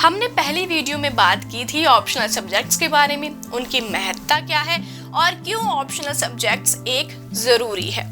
हमने पहली वीडियो में बात की थी ऑप्शनल सब्जेक्ट्स के बारे में, उनकी महत्ता क्या है और क्यों ऑप्शनल सब्जेक्ट्स एक जरूरी है।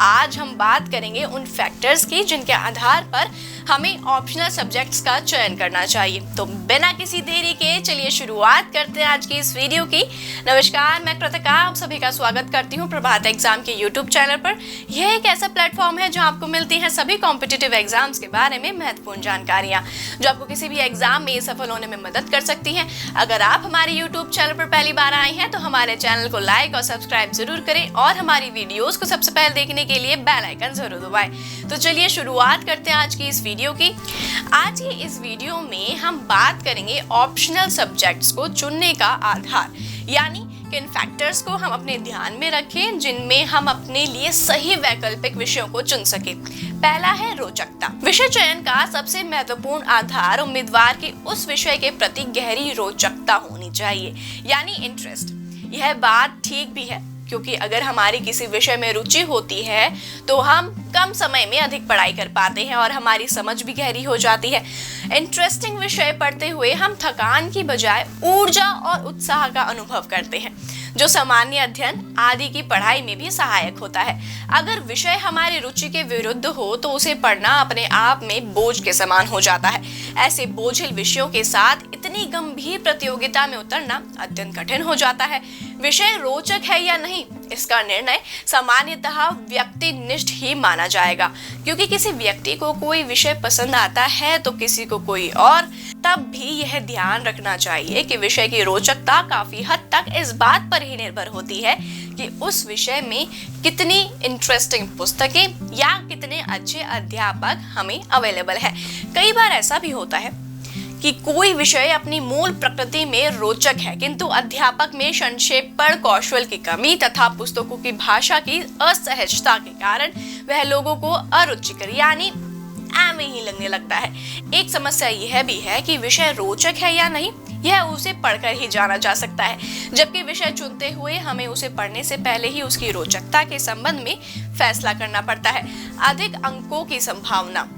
आज हम बात करेंगे उन फैक्टर्स की जिनके आधार पर हमें ऑप्शनल सब्जेक्ट्स का चयन करना चाहिए। तो बिना किसी देरी के चलिए शुरुआत करते हैं आज की इस वीडियो की। नमस्कार, मैं कृतिका आप सभी का स्वागत करती हूँ प्रभात एग्जाम के यूट्यूब चैनल पर। यह एक ऐसा प्लेटफॉर्म है जहाँ आपको मिलती हैं सभी कॉम्पिटिटिव एग्जाम्स के बारे में महत्वपूर्ण जानकारियाँ जो आपको किसी भी एग्जाम में सफल होने में मदद कर सकती हैं। अगर आप हमारे यूट्यूब चैनल पर पहली बार आए हैं तो हमारे चैनल को लाइक और सब्सक्राइब जरूर करें और हमारी वीडियोस को सबसे पहले देखने के लिए बेल आइकन जरूर दबाएं। तो चलिए शुरुआत करते हैं आज की इस वीडियो की। आज की इस वीडियो में हम बात करेंगे ऑप्शनल सब्जेक्ट्स को चुनने का आधार, यानी किन फैक्टर्स को हम अपने ध्यान में रखें जिनमें हम अपने लिए सही वैकल्पिक विषयों को चुन सके। पहला है रोचकता। विषय चयन का सबसे महत्वपूर्ण आधार उम्मीदवार की उस विषय के प्रति गहरी रोचकता होनी चाहिए, यानी इंटरेस्ट। यह बात ठीक भी है क्योंकि अगर हमारी किसी विषय में रुचि होती है तो हम कम समय में अधिक पढ़ाई कर पाते हैं और हमारी समझ भी गहरी हो जाती है। इंटरेस्टिंग विषय पढ़ते हुए हम थकान की बजाय ऊर्जा और उत्साह का अनुभव करते हैं जो सामान्य अध्ययन आदि की पढ़ाई में भी सहायक होता है। अगर विषय हमारी रुचि के विरुद्ध हो तो उसे पढ़ना अपने आप में बोझ के समान हो जाता है। ऐसे बोझिल विषयों के साथ इतनी गंभीर प्रतियोगिता में उतरना अत्यंत कठिन हो जाता है। विषय रोचक है या नहीं, इसका निर्णय सामान्यतः व्यक्तिनिष्ठ ही माना जाएगा, क्योंकि किसी व्यक्ति को कोई विषय पसंद आता है तो किसी को कोई और। तब भी यह ध्यान रखना चाहिए कि विषय की रोचकता काफी हद तक इस बात पर ही निर्भर होती है कि उस विषय में कितनी इंटरेस्टिंग पुस्तकें या कितने अच्छे अध्यापक हमें अवेलेबल है। कई बार ऐसा भी होता है कि कोई विषय अपनी मूल प्रकृति में रोचक है किंतु अध्यापक में संक्षेपण कौशल की कमी तथा पुस्तकों की भाषा की असहजता के कारण वह लोगों को अरुचिकर यानी में ही लगने लगता है। एक समस्या यह भी है कि विषय रोचक है या नहीं यह उसे पढ़कर ही जाना जा सकता है, जबकि विषय चुनते हुए हमें उसे पढ़ने से पहले ही उसकी रोचकता के संबंध में फैसला करना पड़ता है। अधिक अंकों की संभावना।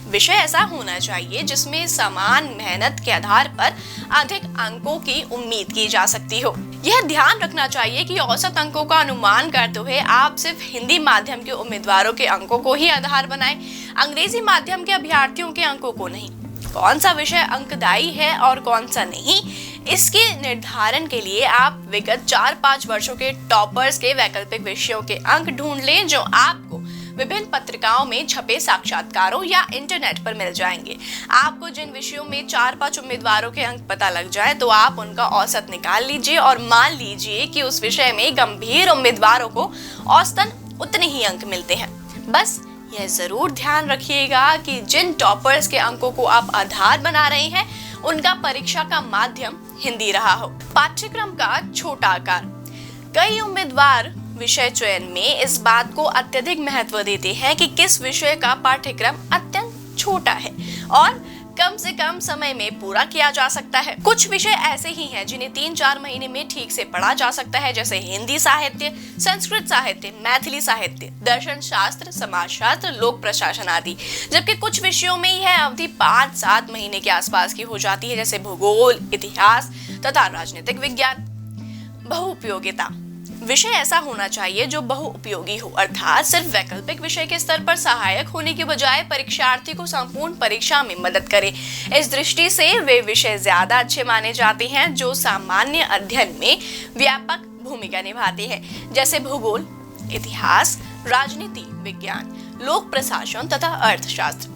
विषय ऐसा होना चाहिए जिसमें समान मेहनत के आधार पर अधिक अंकों की उम्मीद की जा सकती हो। यह ध्यान रखना चाहिए कि औसत अंकों का अनुमान करते हुए आप सिर्फ हिंदी माध्यम के उम्मीदवारों के अंकों को ही आधार बनाएं, अंग्रेजी माध्यम के अभ्यर्थियों के अंकों को नहीं। कौन सा विषय अंकदायी है और कौन सा नहीं, इसके निर्धारण के लिए आप विगत 4-5 वर्षों के टॉपर्स के वैकल्पिक विषयों के अंक ढूंढ लें जो आपको विभिन्न पत्रिकाओं में छपे साक्षात्कारों या इंटरनेट पर मिल जाएंगे। आपको जिन विषयों में 4-5 उम्मीदवारों के अंक पता लग जाए तो आप उनका औसत निकाल लीजिए और मान लीजिए कि उस विषय में गंभीर उम्मीदवारों को औसतन उतने ही अंक मिलते हैं। बस यह जरूर ध्यान रखिएगा कि जिन टॉपर्स के अंकों को आप आधार बना रहे हैं उनका परीक्षा का माध्यम हिंदी रहा हो। पाठ्यक्रम का छोटा आकार। कई उम्मीदवार विषय चयन में इस बात को अत्यधिक महत्व देते हैं कि किस विषय का पाठ्यक्रम अत्यंत छोटा है और कम से कम समय में पूरा किया जा सकता है। कुछ विषय ऐसे ही हैं जिन्हें 3-4 महीने में ठीक से पढ़ा जा सकता है, जैसे हिंदी साहित्य, संस्कृत साहित्य, मैथिली साहित्य, दर्शन शास्त्र, समाज शास्त्र, लोक प्रशासन आदि। जबकि कुछ विषयों में यह अवधि 5-7 महीने के आसपास की हो जाती है, जैसे भूगोल, इतिहास तथा राजनीतिक विज्ञान। बहुउपयोगिता। विषय ऐसा होना चाहिए जो बहुउपयोगी हो, अर्थात सिर्फ वैकल्पिक विषय के स्तर पर सहायक होने के बजाय परीक्षार्थी को संपूर्ण परीक्षा में मदद करे। इस दृष्टि से वे विषय ज्यादा अच्छे माने जाते हैं जो सामान्य अध्ययन में व्यापक भूमिका निभाते हैं, जैसे भूगोल, इतिहास, राजनीति विज्ञान, लोक प्रशासन तथा अर्थशास्त्र।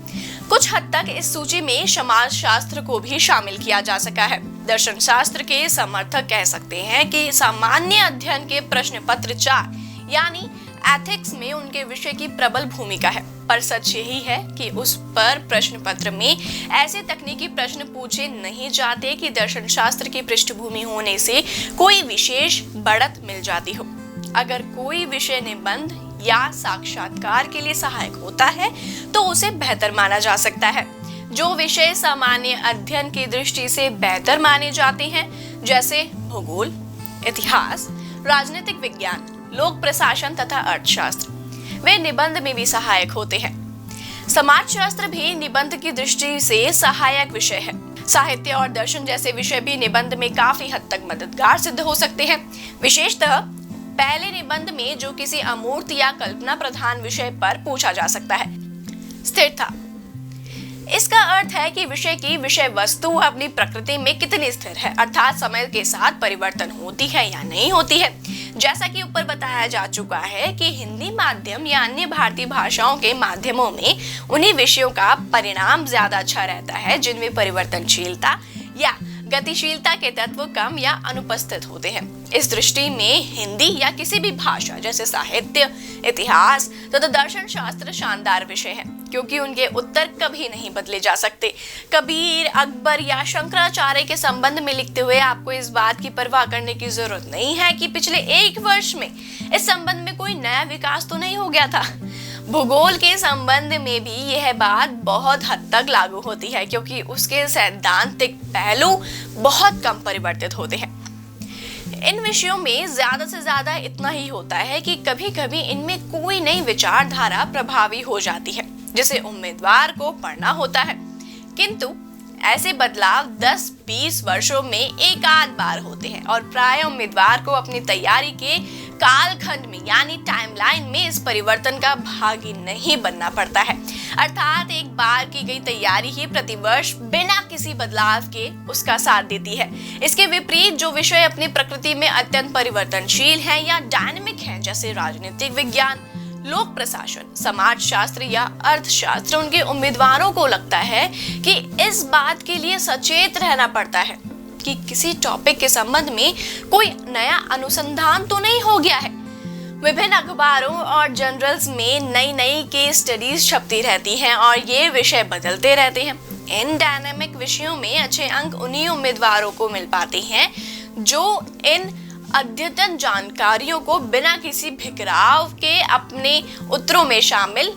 कुछ हद तक इस सूची में समाज शास्त्र को भी शामिल किया जा सका है। दर्शन शास्त्र के समर्थक कह सकते हैं कि सामान्य अध्ययन के प्रश्न पत्र 4 यानी एथिक्स में उनके विषय की प्रबल भूमिका है, पर सच यही है कि उस पर प्रश्न पत्र में ऐसे तकनीकी प्रश्न पूछे नहीं जाते कि दर्शन शास्त्र की पृष्ठभूमि होने से कोई विशेष बढ़त मिल जाती हो। अगर कोई विषय निबंध या साक्षात्कार के लिए सहायक होता है तो उसे बेहतर माना जा सकता है। जो विषय सामान्य अध्ययन की दृष्टि से बेहतर माने जाते हैं, जैसे भूगोल, इतिहास, राजनीतिक विज्ञान, लोक प्रशासन तथा अर्थशास्त्र, वे निबंध में भी सहायक होते हैं। समाजशास्त्र भी निबंध की दृष्टि से सहायक विषय है। साहित्य और दर्शन जैसे विषय भी निबंध में काफी हद तक मददगार सिद्ध हो सकते हैं। विशेषतः पहले निबंध में जो किसी अमूर्त या कल्पना प्रधान विषय पर पूछा जा सकता है। स्थिरता, इसका अर्थ है कि विषय की विषय वस्तु अपनी प्रकृति में कितनी स्थिर है, अर्थात समय के साथ परिवर्तन होती है या नहीं होती है। जैसा कि ऊपर बताया जा चुका है कि हिंदी माध्यम या अन्य भारतीय भाषाओं के माध्यमों में उन्हीं विषयों का परिणाम ज्यादा अच्छा रहता है जिनमें परिवर्तनशीलता या गतिशीलता के तत्व कम या अनुपस्थित होते हैं। इस दृष्टि में हिंदी या किसी भी भाषा जैसे साहित्य, इतिहास तथा दर्शन शास्त्र शानदार विषय है, क्योंकि उनके उत्तर कभी नहीं बदले जा सकते। कबीर, अकबर या शंकराचार्य के संबंध में लिखते हुए आपको इस बात की परवाह करने की जरूरत नहीं है कि पिछले 1 वर्ष में इस संबंध में कोई नया विकास तो नहीं हो गया था। भूगोल के संबंध में भी यह बात बहुत हद तक लागू होती है, क्योंकि उसके सैद्धांतिक पहलू बहुत कम परिवर्तित होते हैं। इन विषयों में ज्यादा से ज्यादा इतना ही होता है कि कभी कभी इनमें कोई नई विचारधारा प्रभावी हो जाती है जिसे उम्मीदवार को पढ़ना होता है, किंतु ऐसे बदलाव 10-20 वर्षों में एक आध बार होते हैं और प्राय उम्मीदवार को अपनी तैयारी के कालखंड में यानी टाइमलाइन में इस परिवर्तन का भागी नहीं बनना पड़ता है। अर्थात एक बार की गई तैयारी ही प्रतिवर्ष बिना किसी बदलाव के उसका साथ देती है। इसके विपरीत जो विषय अपनी प्रकृति में अत्यंत परिवर्तनशील हैं या डायनेमिक हैं, जैसे राजनीतिक विज्ञान, लोक प्रशासन, समाज शास्त्र या अर्थशास्त्र, उनके उम्मीदवारों को लगता है कि इस बात के लिए सचेत रहना पड़ता है कि किसी टॉपिक के संबंध में कोई नया अनुसंधान तो नहीं हो गया है। विभिन्न अखबारों और जर्नल्स में नई नई केस स्टडीज छपती रहती हैं और ये विषय बदलते रहते हैं। इन डायनेमिक विषयों में अच्छे अंक उन्हीं उम्मीदवारों को मिल पाते हैं जो इन अद्यतन जानकारियों को बिना किसी भिकराव के अपने उत्तरों में शामिल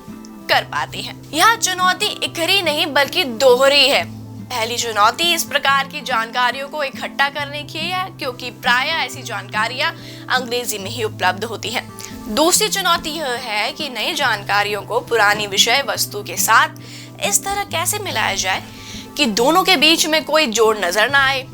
कर पाते हैं। यह चुनौती इकहरी नहीं बल्कि दोहरी है। पहली चुनौती इस प्रकार की जानकारियों को इकट्ठा करने की है, क्योंकि प्रायः ऐसी जानकारियां अंग्रेजी में ही उपलब्ध होती हैं। दूसरी चुनौती यह है कि नई जानकारियों को पुरानी विषय वस्तु के साथ इस तरह कैसे मिलाया जाए कि दोनों के बीच में कोई जोड़ नजर ना आए,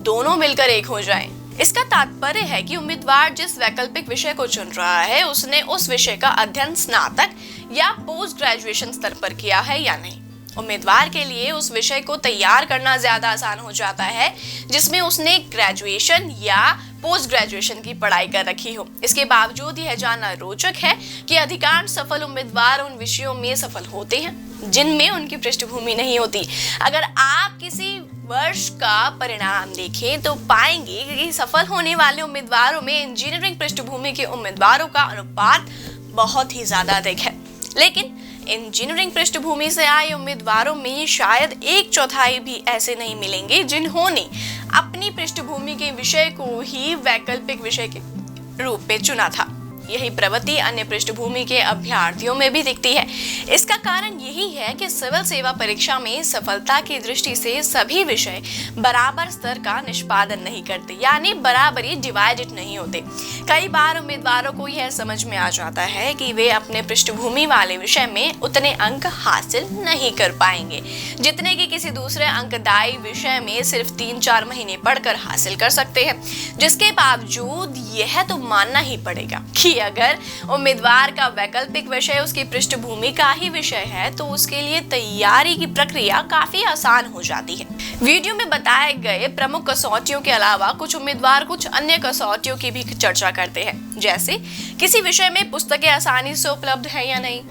दोनों मिलकर एक हो जाएं। इसका तात्पर्य है कि उम्मीदवार जिस वैकल्पिक विषय को चुन रहा है उसने उस विषय का अध्ययन स्नातक या पोस्ट ग्रेजुएशन स्तर पर किया है या नहीं। उम्मीदवार के लिए उस विषय को तैयार करना ज्यादा आसान हो जाता है जिसमें उसने ग्रेजुएशन या पोस्ट ग्रेजुएशन की पढ़ाई कर रखी हो। इसके बावजूद यह जानना रोचक है कि अधिकांश सफल उम्मीदवार उन विषयों में सफल होते हैं जिनमें उनकी पृष्ठभूमि नहीं होती। अगर आप किसी वर्ष का परिणाम देखें तो पाएंगे कि सफल होने वाले उम्मीदवारों में इंजीनियरिंग पृष्ठभूमि के उम्मीदवारों का अनुपात बहुत ही ज्यादा अधिक है, लेकिन इंजीनियरिंग पृष्ठभूमि से आए उम्मीदवारों में शायद 1/4 भी ऐसे नहीं मिलेंगे जिन्होंने अपनी पृष्ठभूमि के विषय को ही वैकल्पिक विषय के रूप में चुना था। यही प्रवृत्ति अन्य पृष्ठभूमि के अभ्यर्थियों में भी दिखती है। इसका कारण यही है कि सिविल सेवा परीक्षा में सफलता की दृष्टि से सभी विषय बराबर स्तर का निष्पादन नहीं करते, यानी बराबरी डिवाइडेड नहीं होते। कई बार उम्मीदवारों को यह समझ में आ जाता है कि वे अपने पृष्ठभूमि वाले विषय में उतने अंक हासिल नहीं कर पाएंगे जितने कि किसी दूसरे अंकदायी विषय में सिर्फ 3-4 महीने पढ़कर हासिल कर सकते हैं। जिसके बावजूद यह तो मानना ही पड़ेगा कि अगर उम्मीदवार का वैकल्पिक विषय उसकी पृष्ठभूमि का ही विषय है तो उसके लिए तैयारी की प्रक्रिया काफी आसान हो जाती है। वीडियो में बताए गए प्रमुख कसौटियों के अलावा कुछ उम्मीदवार कुछ अन्य कसौटियों की भी चर्चा करते हैं, जैसे किसी विषय में पुस्तकें आसानी से उपलब्ध है या नहीं,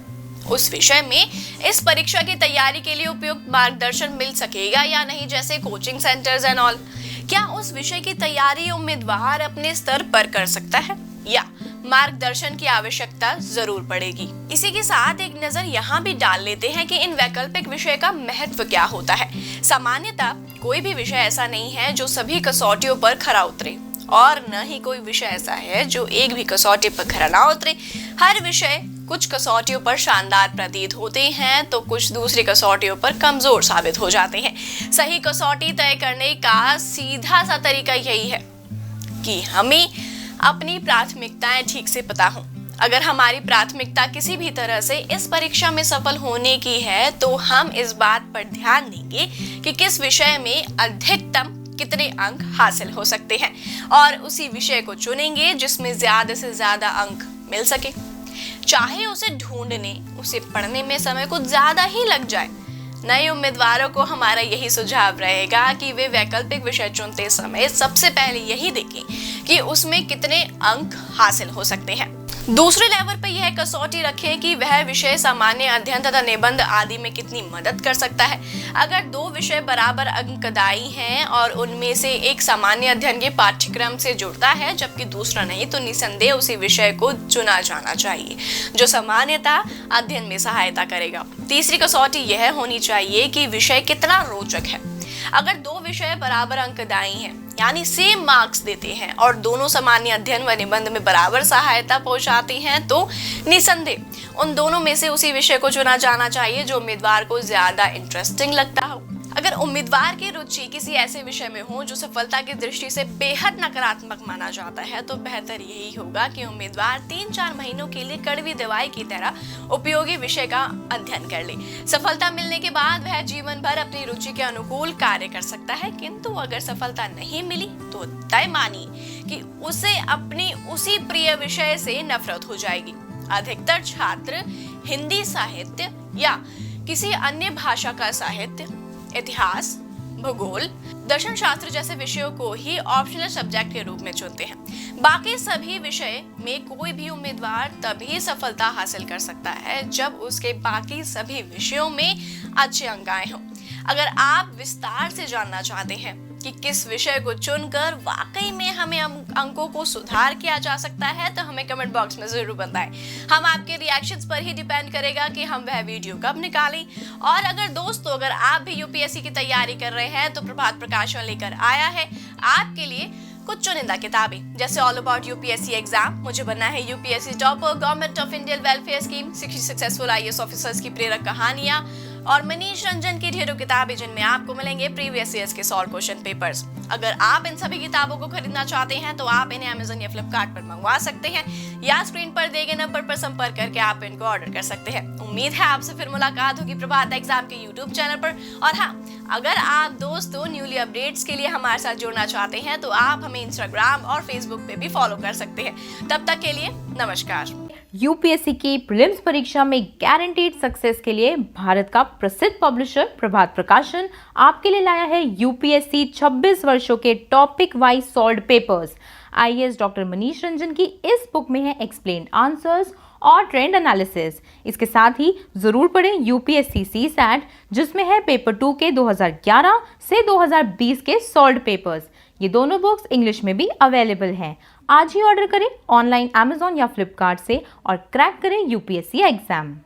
उस विषय में इस परीक्षा की तैयारी के लिए उपयुक्त मार्गदर्शन मिल सकेगा या नहीं, जैसे कोचिंग सेंटर्स एंड ऑल। क्या उस विषय की तैयारी उम्मीदवार अपने स्तर पर कर सकता है या मार्गदर्शन की आवश्यकता जरूर पड़ेगी। इसी के साथ एक नजर यहाँ भी डाल लेते हैं कि इन वैकल्पिक विषय का महत्व क्या होता है। सामान्यतः कोई भी विषय ऐसा नहीं है जो सभी कसौटियों पर खरा उतरे और न ही कोई विषय ऐसा है जो एक भी कसौटी पर खरा ना उतरे। हर विषय कुछ कसौटियों पर शानदार प्रतीत होते हैं तो कुछ दूसरी कसौटियों पर कमजोर साबित हो जाते हैं। सही कसौटी तय करने का सीधा सा तरीका यही है कि हमें अपनी प्राथमिकताएं ठीक से पता हो। अगर हमारी प्राथमिकता किसी भी तरह से इस परीक्षा में सफल होने की है तो हम इस बात पर ध्यान देंगे कि किस विषय में अधिकतम कितने अंक हासिल हो सकते हैं और उसी विषय को चुनेंगे जिसमें ज्यादा से ज्यादा अंक मिल सके, चाहे उसे ढूंढने, उसे पढ़ने में समय कुछ ज्यादा ही लग जाए। नए उम्मीदवारों को हमारा यही सुझाव रहेगा कि वे वैकल्पिक विषय चुनते समय सबसे पहले यही देखें कि उसमें कितने अंक हासिल हो सकते हैं। दूसरे लेवल पर यह कसौटी रखें कि वह विषय सामान्य अध्ययन तथा निबंध आदि में कितनी मदद कर सकता है। अगर दो विषय बराबर अंकदायी हैं और उनमें से एक सामान्य अध्ययन के पाठ्यक्रम से जुड़ता है जबकि दूसरा नहीं, तो निसंदेह उसी विषय को चुना जाना चाहिए जो सामान्यतः अध्ययन में सहायता करेगा। तीसरी कसौटी यह होनी चाहिए कि विषय कितना रोचक है। अगर दो विषय बराबर अंकदायी हैं, यानी सेम मार्क्स देते हैं और दोनों सामान्य अध्ययन व निबंध में बराबर सहायता पहुंचाते हैं, तो निसंदेह उन दोनों में से उसी विषय को चुना जाना चाहिए जो उम्मीदवार को ज्यादा इंटरेस्टिंग लगता हो। अगर उम्मीदवार की रुचि किसी ऐसे विषय में हो जो सफलता की दृष्टि से बेहद नकारात्मक माना जाता है, तो बेहतर यही होगा कि उम्मीदवार 3-4 महीनों के लिए कड़वी दवाई की तरह उपयोगी विषय का अध्ययन कर ले। सफलता मिलने के बाद वह जीवन भर अपनी रुचि के अनुकूल कार्य कर सकता है, किंतु अगर सफलता नहीं मिली तो तय मानिए कि उसे अपनी उसी प्रिय विषय से नफरत हो जाएगी। अधिकतर छात्र हिंदी साहित्य या किसी अन्य भाषा का साहित्य, इतिहास, भूगोल, दर्शन शास्त्र जैसे विषयों को ही ऑप्शनल सब्जेक्ट के रूप में चुनते हैं। बाकी सभी विषय में कोई भी उम्मीदवार तभी सफलता हासिल कर सकता है जब उसके बाकी सभी विषयों में अच्छे अंक आए हों। अगर आप विस्तार से जानना चाहते हैं कि किस विषय को चुनकर वाकई में हमें अंकों को सुधार किया जा सकता है, तो हमें कमेंट बॉक्स में जरूर बताएं। हम आपके रिएक्शंस पर ही डिपेंड करेगा कि हम वह वीडियो कब निकालें। और अगर दोस्तों, अगर आप भी यूपीएससी की तैयारी कर रहे हैं तो प्रभात प्रकाशन लेकर आया है आपके लिए कुछ चुनिंदा किताबें, जैसे ऑल अबाउट यूपीएससी एग्जाम, मुझे बनना है UPSC topper, government of Indian welfare scheme, 60 successful IAS officers की प्रेरक कहानियां और मनीष रंजन की ढेरों किताबें जिनमें आपको मिलेंगे प्रीवियस ईयर्स के सॉल्व क्वेश्चन पेपर्स। अगर आप इन सभी किताबों को खरीदना चाहते हैं तो आप इन्हें अमेज़न या फ्लिपकार्ट पर मंगवा सकते हैं या स्क्रीन पर दिए गए नंबर पर संपर्क करके आप इनको ऑर्डर कर सकते हैं। उम्मीद है आपसे फिर मुलाकात होगी प्रभात एग्जाम के यूट्यूब चैनल पर। और हाँ, अगर आप दोस्तों न्यूली अपडेट्स के लिए हमारे साथ जुड़ना चाहते हैं तो आप हमें इंस्टाग्राम और फेसबुक पे भी फॉलो कर सकते हैं। तब तक के लिए नमस्कार। यूपीएससी की प्रीलिम्स परीक्षा में गारंटीड सक्सेस के लिए भारत का प्रसिद्ध पब्लिशर प्रभात प्रकाशन आपके लिए लाया है यूपीएससी 26 वर्षों के topic wise solved papers. IAS doctor Manish Ranjan की इस बुक में है एक्सप्लेन्ड आंसर्स और ट्रेंड एनालिसिस। इसके साथ ही जरूर पढ़ें यूपीएससी सीसैट, जिसमें है पेपर 2 के 2011 से 2020 के सॉल्व्ड पेपर्स। ये दोनों बुक्स इंग्लिश में भी अवेलेबल हैं। आज ही ऑर्डर करें ऑनलाइन अमेज़न या फ्लिपकार्ट से और क्रैक करें यूपीएससी एग्जाम।